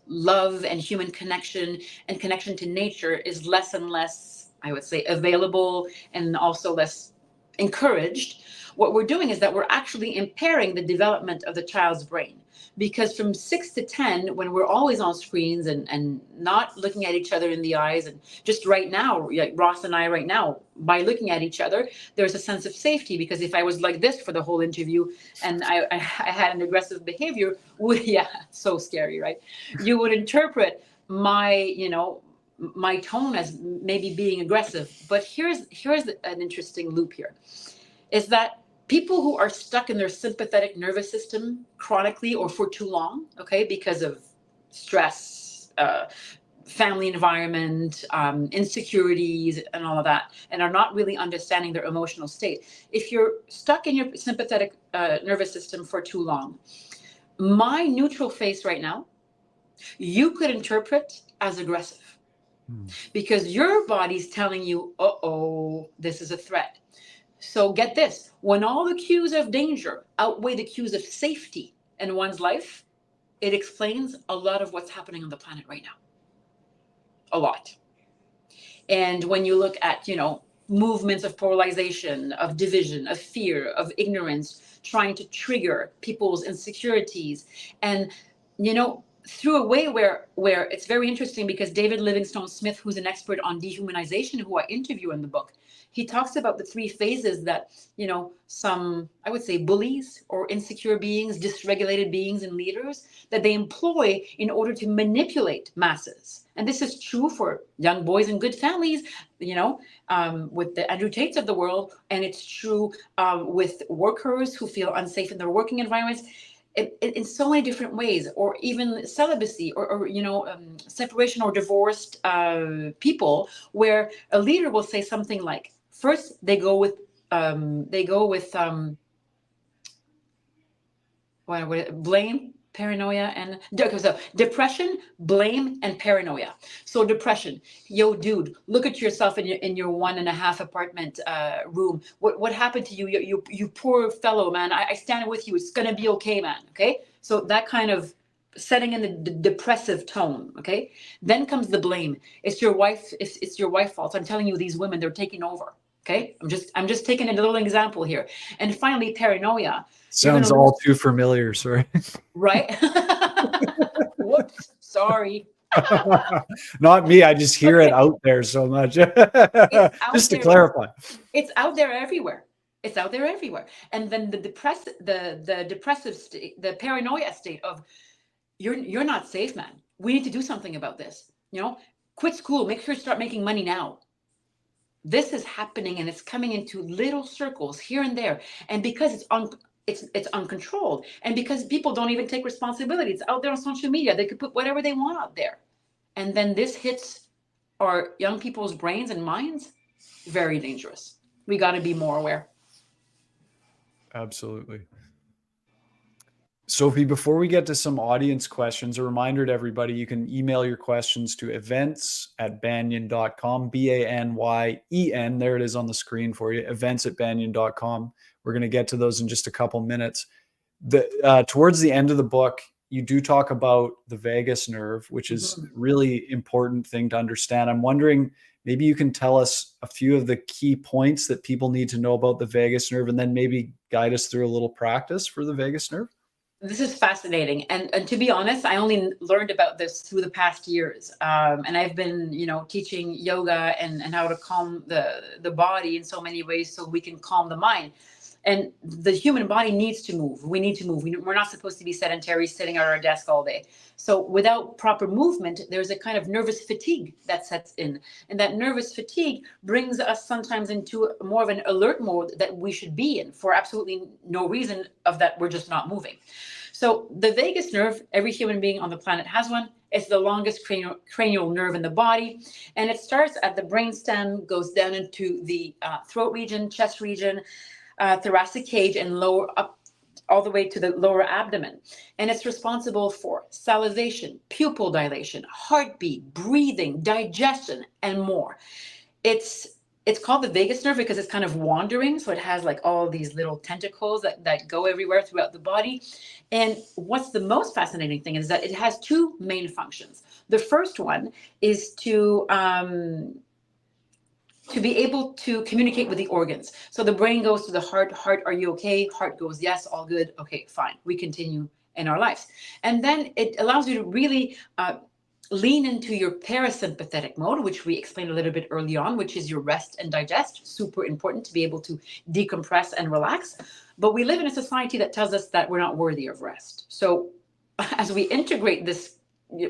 love and human connection and connection to nature is less and less, I would say, available, and also less encouraged, what we're doing is that we're actually impairing the development of the child's brain. Because from 6 to 10, when we're always on screens and not looking at each other in the eyes, and just right now, like Ross and I right now, by looking at each other, there's a sense of safety. Because if I was like this for the whole interview and I had an aggressive behavior, yeah, so scary, right? You would interpret my, my tone as maybe being aggressive. But here's an interesting loop here, is that people who are stuck in their sympathetic nervous system chronically or for too long, okay, because of stress, family environment, insecurities, and all of that, and are not really understanding their emotional state. If you're stuck in your sympathetic nervous system for too long, my neutral face right now, you could interpret as aggressive, because your body's telling you, uh-oh, this is a threat. So get this, when all the cues of danger outweigh the cues of safety in one's life, it explains a lot of what's happening on the planet right now. A lot. And when you look at, movements of polarization, of division, of fear, of ignorance, trying to trigger people's insecurities, and, through a way where it's very interesting, because David Livingstone Smith, who's an expert on dehumanization, who I interview in the book, he talks about the 3 phases that, some, I would say, bullies or insecure beings, dysregulated beings and leaders, that they employ in order to manipulate masses. And this is true for young boys in good families, with the Andrew Tates of the world. And it's true with workers who feel unsafe in their working environments. In so many different ways, or even celibacy, or separation or divorced people, where a leader will say something like, first they go with blame, paranoia, and so depression, blame, and paranoia. So depression, yo, dude, look at yourself in your 1.5 apartment room. What happened to you? You poor fellow, man. I stand with you. It's gonna be okay, man. Okay. So that kind of setting in the depressive tone. Okay. Then comes the blame. It's your wife. It's your wife's fault. I'm telling you, these women, they're taking over. Okay. I'm just taking a little example here. And finally, paranoia. Sounds all too familiar, sorry. Right? Whoops, sorry. Not me. I just hear it out there so much. Just to clarify. It's out there everywhere. It's out there everywhere. And then the depressive state, the paranoia state of you're not safe, man. We need to do something about this. Quit school. Make sure you start making money now. This is happening, and it's coming into little circles here and there. And because it's uncontrolled, and because people don't even take responsibility, it's out there on social media. They could put whatever they want out there, and then this hits our young people's brains and minds. Very dangerous. We got to be more aware. Absolutely. Sophie, before we get to some audience questions, a reminder to everybody, you can email your questions to events@banyan.com, BANYEN. There it is on the screen for you, events@banyan.com. We're going to get to those in just a couple minutes. Towards the end of the book, you do talk about the vagus nerve, which is a really important thing to understand. I'm wondering, maybe you can tell us a few of the key points that people need to know about the vagus nerve, and then maybe guide us through a little practice for the vagus nerve. This is fascinating. And to be honest, I only learned about this through the past years. And I've been, teaching yoga and how to calm the body in so many ways so we can calm the mind. And the human body needs to move. We need to move. We're not supposed to be sedentary, sitting at our desk all day. So without proper movement, there's a kind of nervous fatigue that sets in. And that nervous fatigue brings us sometimes into more of an alert mode that we should be in for absolutely no reason of that we're just not moving. So the vagus nerve, every human being on the planet has one. It's the longest cranial nerve in the body. And it starts at the brainstem, goes down into the throat region, chest region, thoracic cage, and lower up all the way to the lower abdomen. And it's responsible for salivation, pupil dilation, heartbeat, breathing, digestion, and more. It's called the vagus nerve because it's kind of wandering. So it has like all these little tentacles that go everywhere throughout the body. And what's the most fascinating thing is that it has 2 main functions. The first one is to to be able to communicate with the organs. So the brain goes to the heart. Heart, are you okay? Heart goes, yes, all good. Okay, fine. We continue in our lives. And then it allows you to really lean into your parasympathetic mode, which we explained a little bit early on, which is your rest and digest. Super important to be able to decompress and relax. But we live in a society that tells us that we're not worthy of rest. So as we integrate this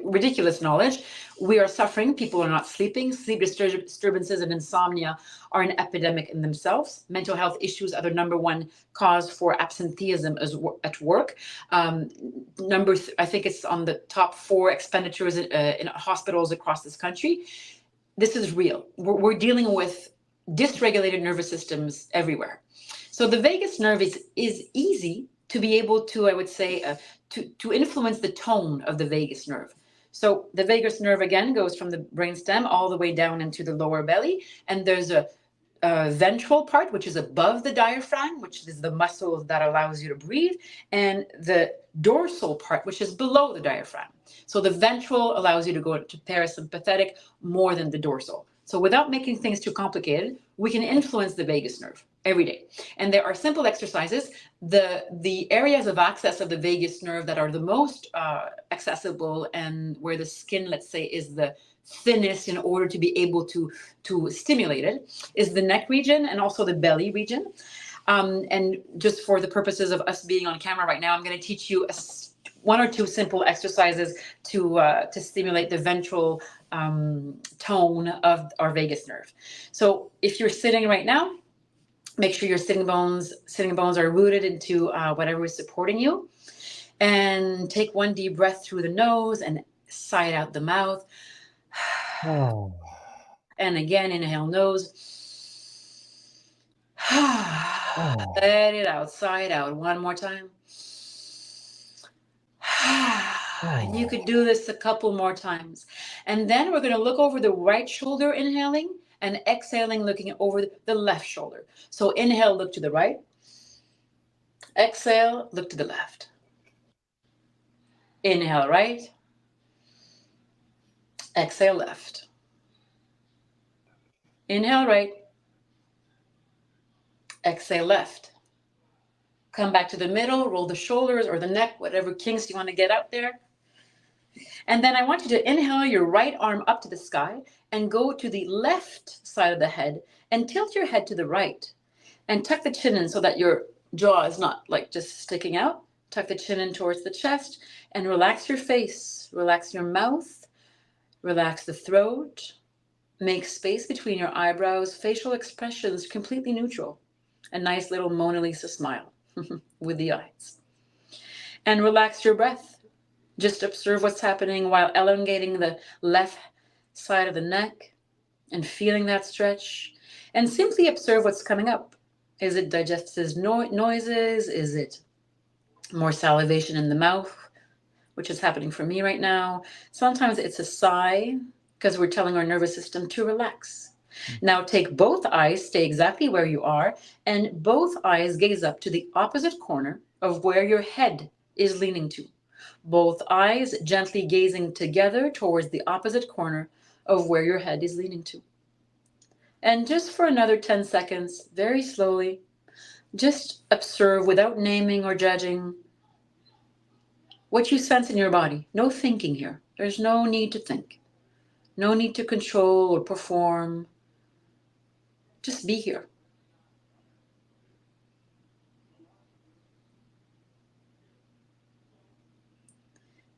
ridiculous knowledge, we are suffering. People are not sleeping. Sleep disturbances and insomnia are an epidemic in themselves. Mental health issues are the number one cause for absenteeism at work. I think it's on the top 4 expenditures in hospitals across this country. This is real. We're dealing with dysregulated nervous systems everywhere. So the vagus nerve is easy to be able to, I would say, to influence the tone of the vagus nerve. So the vagus nerve, again, goes from the brainstem all the way down into the lower belly. And there's a ventral part, which is above the diaphragm, which is the muscle that allows you to breathe, and the dorsal part, which is below the diaphragm. So the ventral allows you to go to parasympathetic more than the dorsal. So without making things too complicated, we can influence the vagus nerve every day. And there are simple exercises. The areas of access of the vagus nerve that are the most accessible and where the skin, let's say, is the thinnest in order to be able to stimulate it is the neck region and also the belly region. And just for the purposes of us being on camera right now, I'm going to teach you 1 or 2 simple exercises to stimulate the ventral tone of our vagus nerve. So if you're sitting right now, make sure your sitting bones are rooted into whatever is supporting you. And take 1 deep breath through the nose and sigh it out the mouth. Oh. And again, inhale nose. Let it out, sigh it out. 1 more time. And you could do this a couple more times. And then we're going to look over the right shoulder, inhaling, and exhaling, looking over the left shoulder. So inhale, look to the right. Exhale, look to the left. Inhale right. Exhale left. Inhale right. Exhale left. Come back to the middle, roll the shoulders or the neck, whatever kinks you want to get out there. And then I want you to inhale your right arm up to the sky and go to the left side of the head and tilt your head to the right and tuck the chin in so that your jaw is not like just sticking out. Tuck the chin in towards the chest and relax your face, relax your mouth, relax the throat, make space between your eyebrows, facial expressions completely neutral. A nice little Mona Lisa smile with the eyes. And relax your breath. Just observe what's happening while elongating the left side of the neck and feeling that stretch. And simply observe what's coming up. Is it digestive noises? Is it more salivation in the mouth, which is happening for me right now? Sometimes it's a sigh because we're telling our nervous system to relax. Now take both eyes, stay exactly where you are, and both eyes gaze up to the opposite corner of where your head is leaning to. Both eyes gently gazing together towards the opposite corner of where your head is leaning to. And just for another 10 seconds, very slowly, just observe without naming or judging what you sense in your body. No thinking here. There's no need to think. No need to control or perform. Just be here.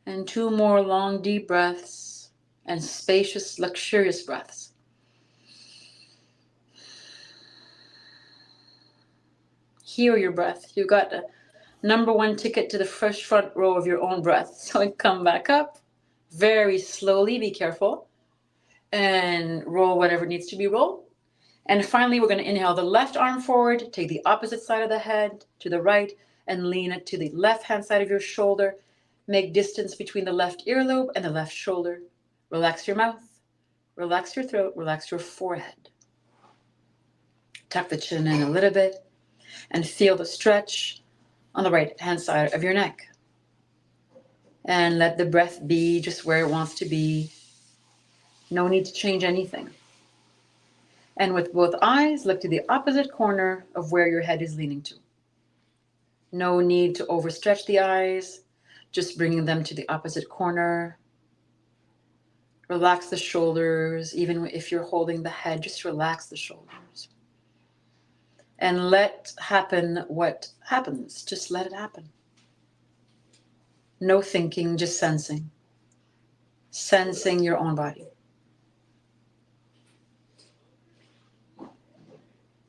And 2 more long, deep breaths and spacious, luxurious breaths. Hear your breath. You got a number 1 ticket to the first front row of your own breath. So come back up very slowly. Be careful. And roll whatever needs to be rolled. And finally, we're going to inhale the left arm forward, take the opposite side of the head to the right, and lean it to the left-hand side of your shoulder. Make distance between the left earlobe and the left shoulder. Relax your mouth, relax your throat, relax your forehead. Tuck the chin in a little bit and feel the stretch on the right-hand side of your neck. And let the breath be just where it wants to be. No need to change anything. And with both eyes, look to the opposite corner of where your head is leaning to. No need to overstretch the eyes, just bringing them to the opposite corner. Relax the shoulders. Even if you're holding the head, just relax the shoulders. And let happen what happens. Just let it happen. No thinking, just sensing. Sensing your own body.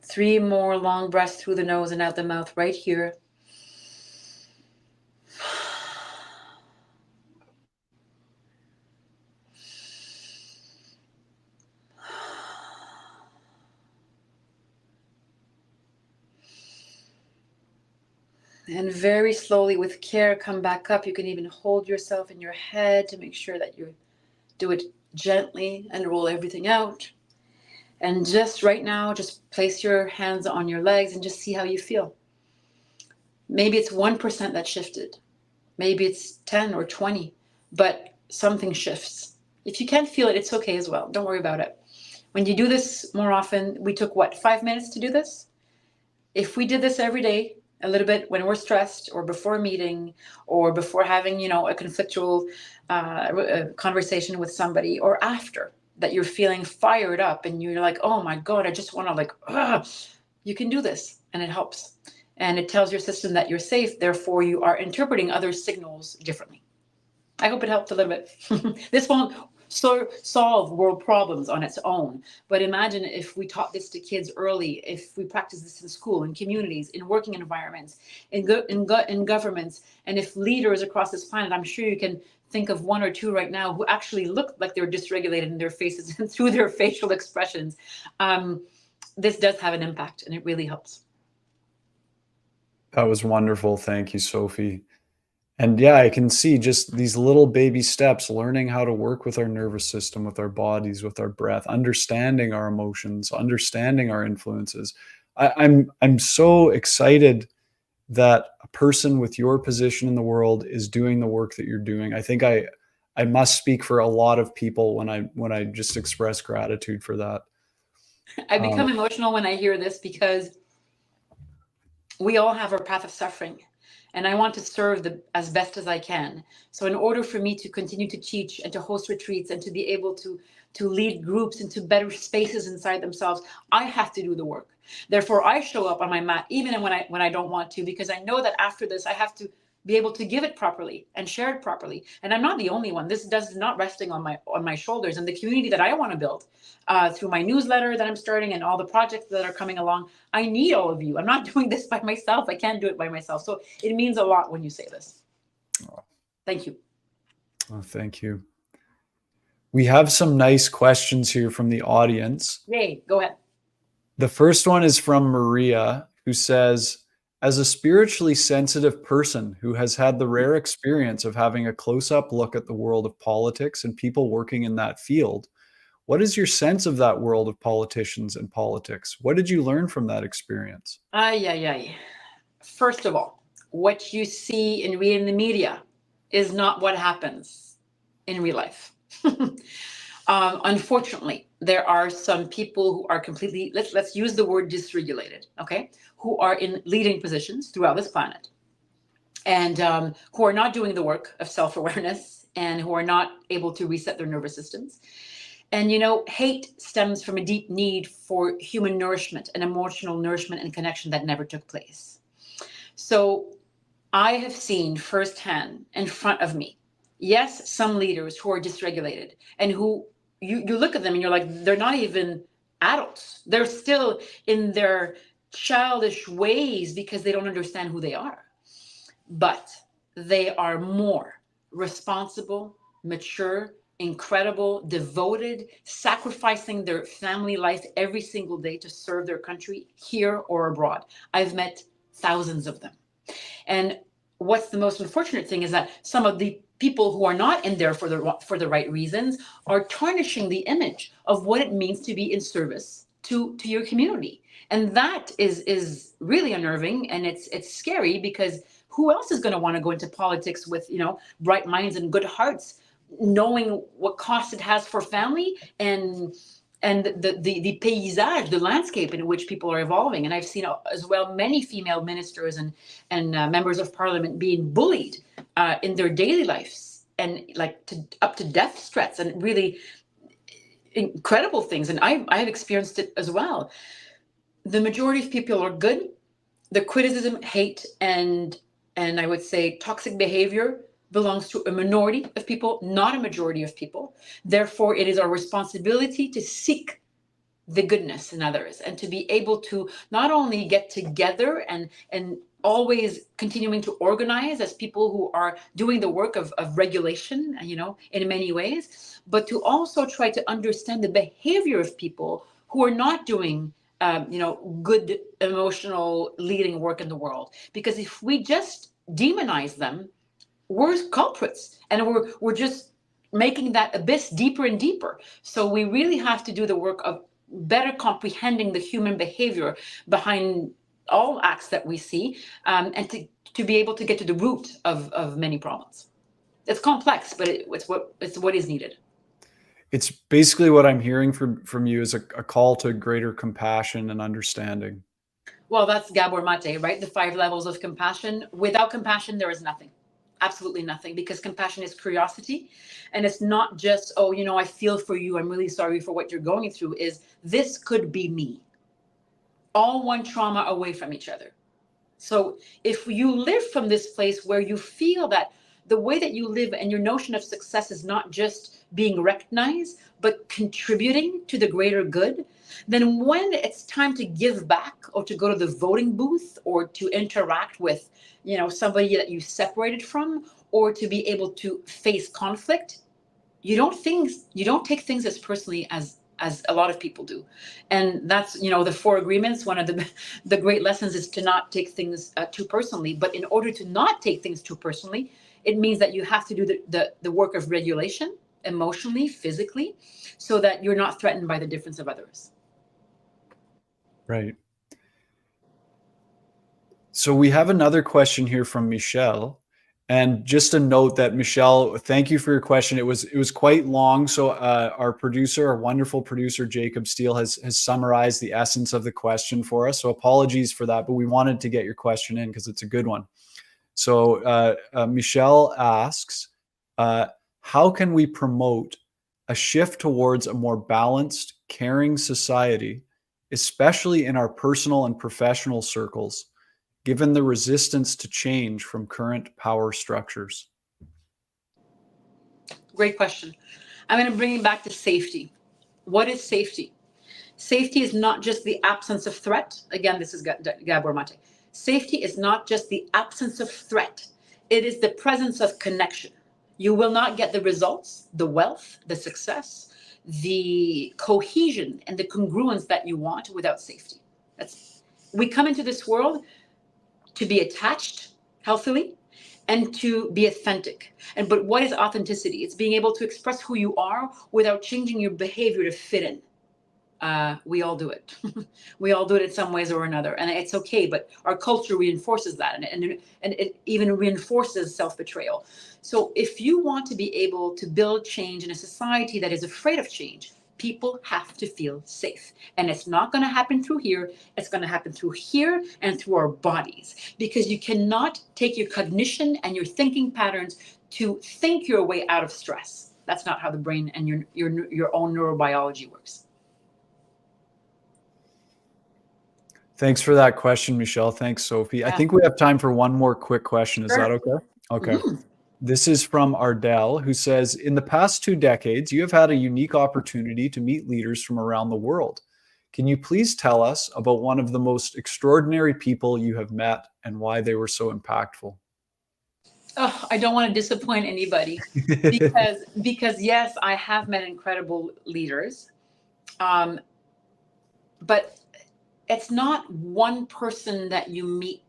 3 more long breaths through the nose and out the mouth right here. And very slowly, with care, come back up. You can even hold yourself in your head to make sure that you do it gently and roll everything out. And just right now, just place your hands on your legs and just see how you feel. Maybe it's 1% that shifted. Maybe it's 10 or 20, but something shifts. If you can't feel it, it's okay as well. Don't worry about it. When you do this more often, we took 5 minutes to do this? If we did this every day, a little bit when we're stressed or before a meeting or before having, a conflictual conversation with somebody, or after that you're feeling fired up and you're like, oh my God, I just want to you can do this and it helps. And it tells your system that you're safe. Therefore, you are interpreting other signals differently. I hope it helped a little bit. This won't solve world problems on its own. But imagine if we taught this to kids early, if we practice this in school, in communities, in working environments, in governments, and if leaders across this planet, I'm sure you can think of 1 or 2 right now who actually look like they're dysregulated in their faces and through their facial expressions. This does have an impact and it really helps. That was wonderful. Thank you, Sophie. And yeah, I can see just these little baby steps, learning how to work with our nervous system, with our bodies, with our breath, understanding our emotions, understanding our influences. I'm so excited that a person with your position in the world is doing the work that you're doing. I think I must speak for a lot of people when I just express gratitude for that. I become emotional when I hear this because we all have our path of suffering. And I want to serve as best as I can. So in order for me to continue to teach and to host retreats and to be able to lead groups into better spaces inside themselves, I have to do the work. Therefore, I show up on my mat even when I don't want to, because I know that after this, I have to be able to give it properly and share it properly. And I'm not the only one. This does not resting on my shoulders. And the community that I want to build through my newsletter that I'm starting and all the projects that are coming along, I need all of you. I'm not doing this by myself. I can't do it by myself. So it means a lot when you say this. Thank you. Oh, thank you. We have some nice questions here from the audience. Yay, go ahead. The first one is from Maria, who says, as a spiritually sensitive person who has had the rare experience of having a close-up look at the world of politics and people working in that field, what is your sense of that world of politicians and politics? What did you learn from that experience? First of all, what you see and read in the media is not what happens in real life. Unfortunately, there are some people who are completely, let's use the word dysregulated, okay, who are in leading positions throughout this planet and who are not doing the work of self-awareness and who are not able to reset their nervous systems. And, hate stems from a deep need for human nourishment and emotional nourishment and connection that never took place. So I have seen firsthand in front of me, yes, some leaders who are dysregulated and who you look at them and you're like, they're not even adults. They're still in their childish ways because they don't understand who they are. But they are more responsible, mature, incredible, devoted, sacrificing their family life every single day to serve their country here or abroad. I've met thousands of them. And what's the most unfortunate thing is that some of the people who are not in there for the right reasons are tarnishing the image of what it means to be in service to your community. And that is really unnerving, and it's scary, because who else is going to want to go into politics with, bright minds and good hearts, knowing what cost it has for family and and the paysage, the landscape in which people are evolving. And I've seen as well many female ministers and members of parliament being bullied in their daily lives, and like up to death threats, and really incredible things. And I have experienced it as well. The majority of people are good. The criticism, hate, and I would say toxic behavior belongs to a minority of people, not a majority of people. Therefore, it is our responsibility to seek the goodness in others, and to be able to not only get together and always continuing to organize as people who are doing the work of regulation, in many ways, but to also try to understand the behavior of people who are not doing good emotional leading work in the world. Because if we just demonize them, we're culprits, and we're just making that abyss deeper and deeper. So we really have to do the work of better comprehending the human behavior behind all acts that we see, and to be able to get to the root of many problems. It's complex, but it's what is needed. It's basically what I'm hearing from you is a call to greater compassion and understanding. Well, that's Gabor Maté, right? The 5 levels of compassion. Without compassion, there is nothing. Absolutely nothing, because compassion is curiosity, and it's not just, I feel for you, I'm really sorry for what you're going through. Is this could be me, all one trauma away from each other. So if you live from this place where you feel that the way that you live and your notion of success is not just being recognized, but contributing to the greater good, then when it's time to give back, or to go to the voting booth, or to interact with somebody that you separated from, or to be able to face conflict, you don't take things as personally as a lot of people do. And that's the 4 agreements. One of the great lessons is to not take things too personally. But in order to not take things too personally, it means that you have to do the work of regulation, emotionally, physically, so that you're not threatened by the difference of others. Right. So we have another question here from Michelle. And just a note that, Michelle, thank you for your question. It was quite long. So our wonderful producer, Jacob Steele, has summarized the essence of the question for us. So apologies for that, but we wanted to get your question in because it's a good one. So Michelle asks, how can we promote a shift towards a more balanced, caring society, especially in our personal and professional circles, given the resistance to change from current power structures? Great question. I'm going to bring it back to safety. What is safety? Safety is not just the absence of threat. Again, this is Gabor Maté. Safety is not just the absence of threat. It is the presence of connection. You will not get the results, the wealth, the success, the cohesion, and the congruence that you want without safety. We come into this world to be attached healthily and to be authentic. But what is authenticity? It's being able to express who you are without changing your behavior to fit in. We all do it. We all do it in some ways or another, and it's okay. But our culture reinforces that, and it even reinforces self-betrayal. So if you want to be able to build change in a society that is afraid of change, people have to feel safe. And it's not going to happen through here. It's going to happen through here and through our bodies, because you cannot take your cognition and your thinking patterns to think your way out of stress. That's not how the brain and your own neurobiology works. Thanks for that question, Michelle. Thanks, Sophie. Yeah. I think we have time for one more quick question. Is Sure. that okay? Okay. Mm-hmm. This is from Ardell, who says, in the past 2 decades, you have had a unique opportunity to meet leaders from around the world. Can you please tell us about one of the most extraordinary people you have met and why they were so impactful? Oh, I don't want to disappoint anybody because yes, I have met incredible leaders, but it's not one person that you meet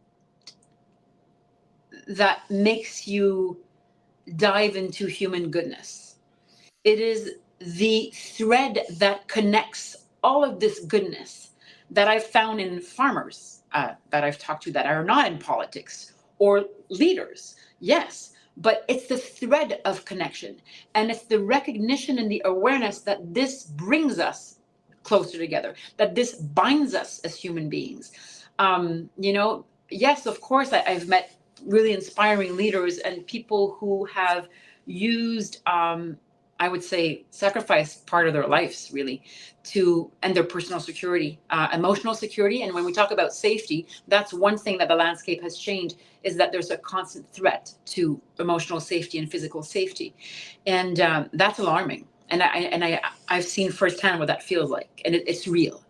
that makes you dive into human goodness. It is the thread that connects all of this goodness that I've found in farmers that I've talked to that are not in politics, or leaders. Yes, but it's the thread of connection, and it's the recognition and the awareness that this brings us closer together, that this binds us as human beings. Yes, of course, I've met really inspiring leaders and people who have used, I would say, sacrifice part of their lives really and their personal security, emotional security. And when we talk about safety, that's one thing that the landscape has changed, is that there's a constant threat to emotional safety and physical safety. And that's alarming. And I've seen firsthand what that feels like, and it's real.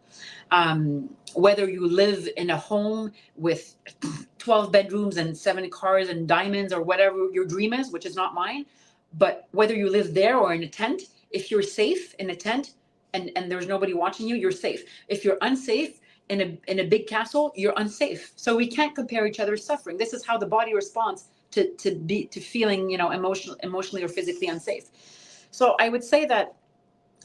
Whether you live in a home with 12 bedrooms and 7 cars and diamonds, or whatever your dream is, which is not mine, but whether you live there or in a tent, if you're safe in a tent and there's nobody watching you, you're safe. If you're unsafe in a big castle, you're unsafe. So we can't compare each other's suffering. This is how the body responds to feeling, emotionally or physically unsafe. So I would say that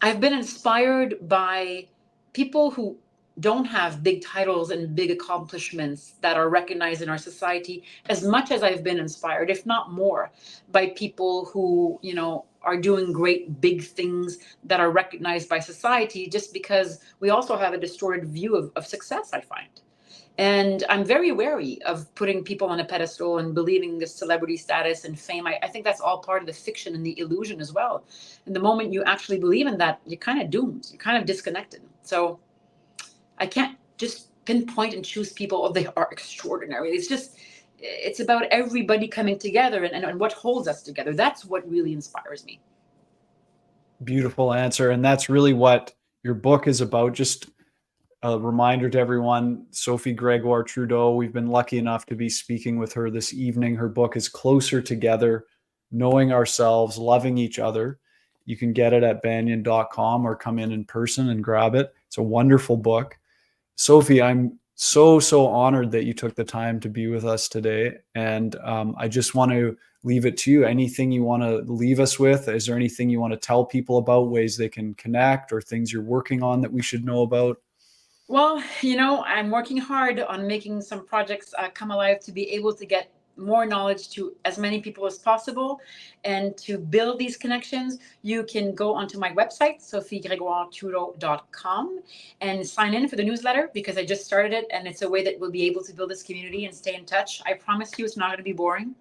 I've been inspired by people who don't have big titles and big accomplishments that are recognized in our society, as much as I've been inspired, if not more, by people who, are doing great big things that are recognized by society, just because we also have a distorted view of success, I find. And I'm very wary of putting people on a pedestal and believing this celebrity status and fame. I think that's all part of the fiction and the illusion as well. And the moment you actually believe in that, you're kind of doomed. You're kind of disconnected. So I can't just pinpoint and choose people, they are extraordinary. It's about everybody coming together and what holds us together. That's what really inspires me. Beautiful answer. And that's really what your book is about. Just a reminder to everyone, Sophie Grégoire Trudeau, we've been lucky enough to be speaking with her this evening. Her book is Closer Together, Knowing Ourselves, Loving Each Other. You can get it at banyan.com or come in person and grab it. It's a wonderful book. Sophie, I'm so honored that you took the time to be with us today. And I just want to leave it to you. Anything you want to leave us with? Is there anything you want to tell people about, ways they can connect, or things you're working on that we should know about? Well, I'm working hard on making some projects come alive to be able to get more knowledge to as many people as possible. And to build these connections, you can go onto my website, sophiegregoiretrudeau.com, and sign in for the newsletter, because I just started it, and it's a way that we'll be able to build this community and stay in touch. I promise you it's not going to be boring.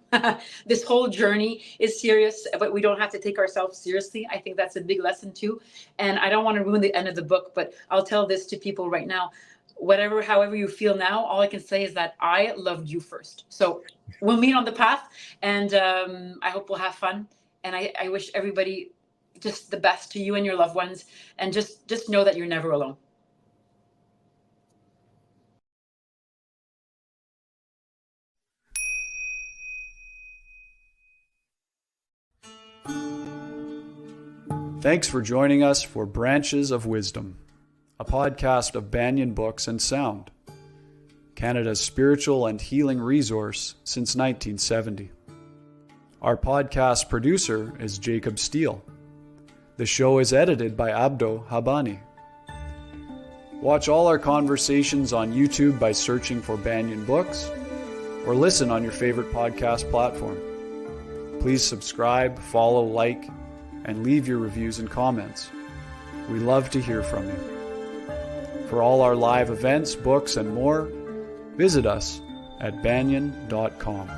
This whole journey is serious, but we don't have to take ourselves seriously. I think that's a big lesson too. And I don't want to ruin the end of the book, but I'll tell this to people right now. However you feel now, all I can say is that I loved you first. So we'll meet on the path, and I hope we'll have fun. And I wish everybody just the best to you and your loved ones. And just know that you're never alone. Thanks for joining us for Branches of Wisdom, a podcast of Banyan Books and Sound, Canada's spiritual and healing resource since 1970. Our podcast producer is Jacob Steele. The show is edited by Abdo Habani. Watch all our conversations on YouTube by searching for Banyan Books, or listen on your favorite podcast platform. Please subscribe, follow, like, and leave your reviews and comments. We love to hear from you. For all our live events, books, and more, visit us at banyan.com.